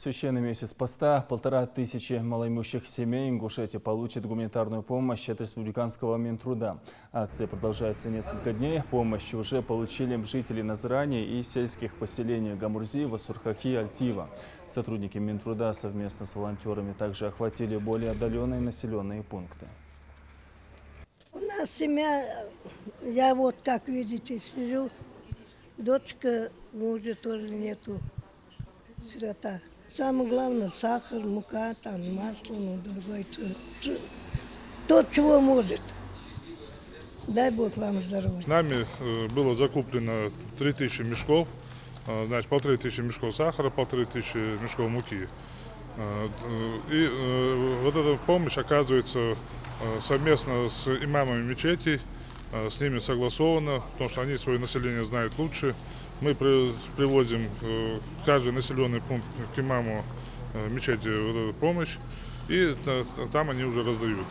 Священный месяц поста. 1500 малоимущих семей Ингушетии получат гуманитарную помощь от республиканского Минтруда. Акция продолжается несколько дней. Помощь уже получили жители Назрани и сельских поселений Гамурзи, Васурхахи и Альтива. Сотрудники Минтруда совместно с волонтерами также охватили более отдаленные населенные пункты. У нас семья, я вот как видите сижу, дочка, мужа тоже нету, сирота. Самое главное сахар, мука, там масло, другой. Тот, чего может. Дай Бог вам здоровья. С нами было закуплено 3000 мешков, значит, 1500 мешков сахара, 1500 мешков муки. И вот эта помощь оказывается совместно с имамами мечетей, с ними согласовано, потому что они свое население знают лучше. Мы привозим в каждый населенный пункт к имаму мечети вот эту помощь, и там они уже раздают.